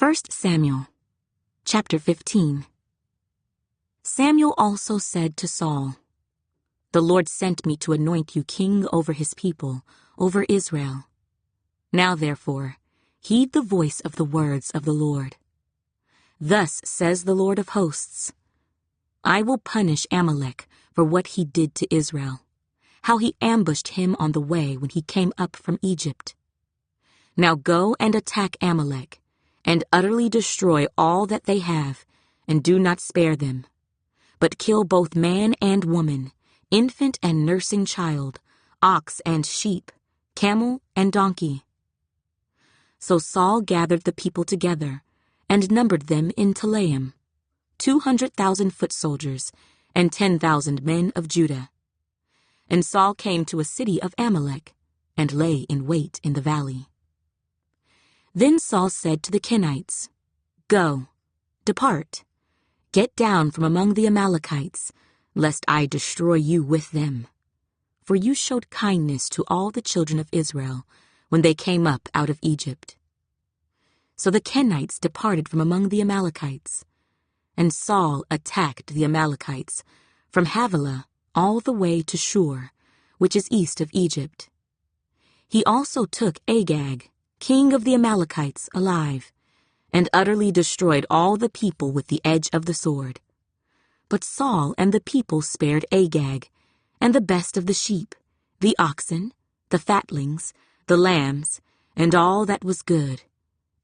1 Samuel, chapter 15. Samuel also said to Saul, "The Lord sent me to anoint you king over his people, over Israel. Now therefore, heed the voice of the words of the Lord. Thus says the Lord of hosts, I will punish Amalek for what he did to Israel, how he ambushed him on the way when he came up from Egypt. Now go and attack Amalek, and utterly destroy all that they have, and do not spare them, but kill both man and woman, infant and nursing child, ox and sheep, camel and donkey." So Saul gathered the people together, and numbered them in Telaim, 200,000 foot soldiers, and 10,000 men of Judah. And Saul came to a city of Amalek, and lay in wait in the valley. Then Saul said to the Kenites, "Go, depart, get down from among the Amalekites, lest I destroy you with them. For you showed kindness to all the children of Israel when they came up out of Egypt." So the Kenites departed from among the Amalekites, and Saul attacked the Amalekites from Havilah all the way to Shur, which is east of Egypt. He also took Agag, king of the Amalekites, alive, and utterly destroyed all the people with the edge of the sword. But Saul and the people spared Agag, and the best of the sheep, the oxen, the fatlings, the lambs, and all that was good,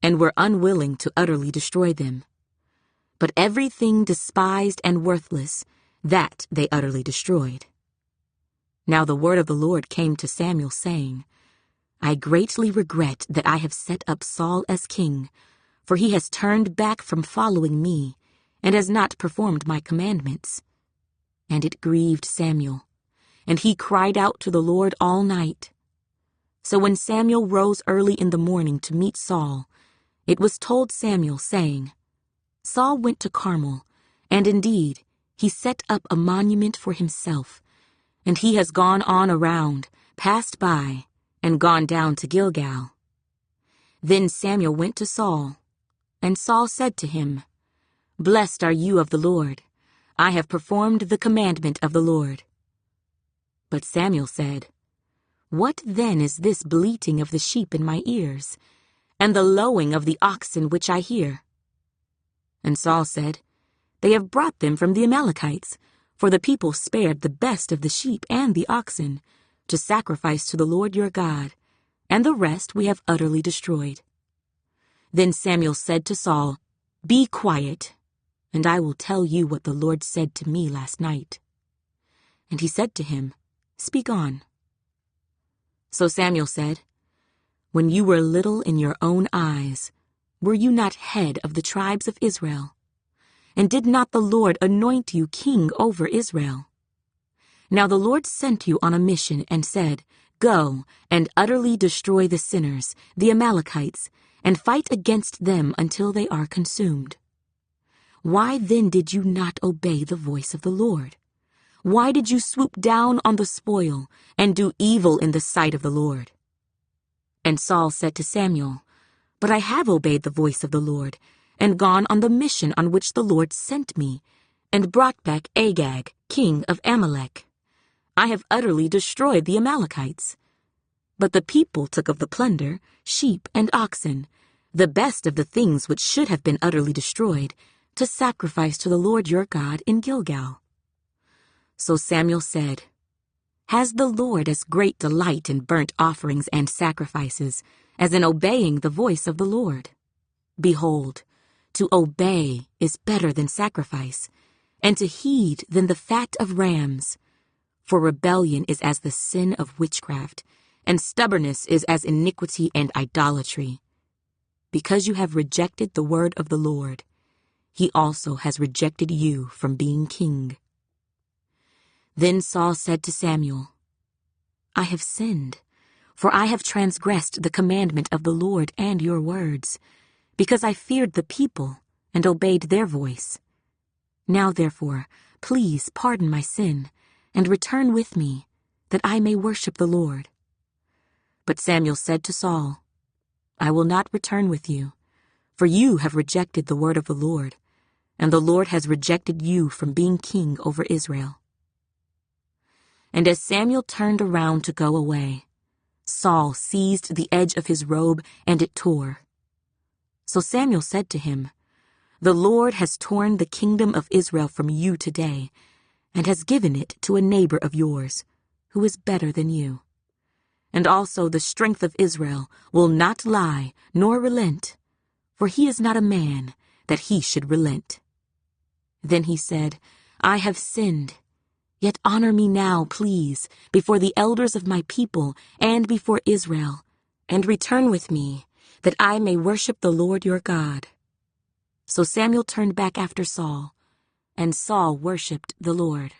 and were unwilling to utterly destroy them. But everything despised and worthless, that they utterly destroyed. Now the word of the Lord came to Samuel, saying, "I greatly regret that I have set up Saul as king, for he has turned back from following me, and has not performed my commandments." And it grieved Samuel, and he cried out to the Lord all night. So when Samuel rose early in the morning to meet Saul, it was told Samuel, saying, "Saul went to Carmel, and indeed he set up a monument for himself, and he has gone on around, passed by, and gone down to Gilgal." Then Samuel went to Saul, and Saul said to him, "Blessed are you of the Lord. I have performed the commandment of the Lord." But Samuel said, "What then is this bleating of the sheep in my ears, and the lowing of the oxen which I hear?" And Saul said, "They have brought them from the Amalekites, for the people spared the best of the sheep and the oxen, to sacrifice to the Lord your God, and the rest we have utterly destroyed." Then Samuel said to Saul, "Be quiet, and I will tell you what the Lord said to me last night." And he said to him, "Speak on." So Samuel said, "When you were little in your own eyes, were you not head of the tribes of Israel? And did not the Lord anoint you king over Israel? Now the Lord sent you on a mission and said, 'Go and utterly destroy the sinners, the Amalekites, and fight against them until they are consumed.' Why then did you not obey the voice of the Lord? Why did you swoop down on the spoil and do evil in the sight of the Lord?" And Saul said to Samuel, "But I have obeyed the voice of the Lord, and gone on the mission on which the Lord sent me, and brought back Agag, king of Amalek. I have utterly destroyed the Amalekites. But the people took of the plunder, sheep and oxen, the best of the things which should have been utterly destroyed, to sacrifice to the Lord your God in Gilgal." So Samuel said, "Has the Lord as great delight in burnt offerings and sacrifices as in obeying the voice of the Lord? Behold, to obey is better than sacrifice, and to heed than the fat of rams. For rebellion is as the sin of witchcraft, and stubbornness is as iniquity and idolatry. Because you have rejected the word of the Lord, he also has rejected you from being king." Then Saul said to Samuel, "I have sinned, for I have transgressed the commandment of the Lord and your words, because I feared the people and obeyed their voice. Now therefore, please pardon my sin, and return with me, that I may worship the Lord." But Samuel said to Saul, "I will not return with you, For you have rejected the word of the Lord, and the Lord has rejected you from being king over Israel." And as Samuel turned around to go away, Saul seized the edge of his robe, and it tore. So Samuel said to him, "The Lord has torn the kingdom of Israel from you today, and has given it to a neighbor of yours, who is better than you. And also the strength of Israel will not lie nor relent, for he is not a man that he should relent." Then he said, "I have sinned. Yet honor me now, please, before the elders of my people and before Israel, and return with me, that I may worship the Lord your God." So Samuel turned back after Saul, and Saul worshipped the Lord.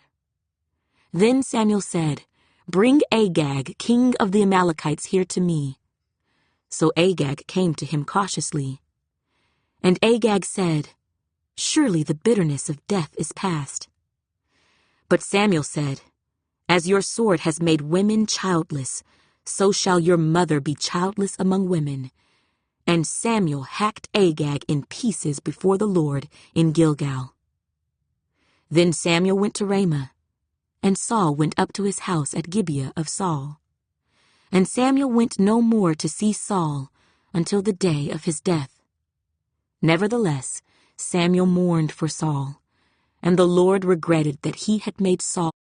Then Samuel said, "Bring Agag, king of the Amalekites, here to me." So Agag came to him cautiously. And Agag said, "Surely the bitterness of death is past." But Samuel said, "As your sword has made women childless, so shall your mother be childless among women." And Samuel hacked Agag in pieces before the Lord in Gilgal. Then Samuel went to Ramah, and Saul went up to his house at Gibeah of Saul. And Samuel went no more to see Saul until the day of his death. Nevertheless, Samuel mourned for Saul, and the Lord regretted that he had made Saul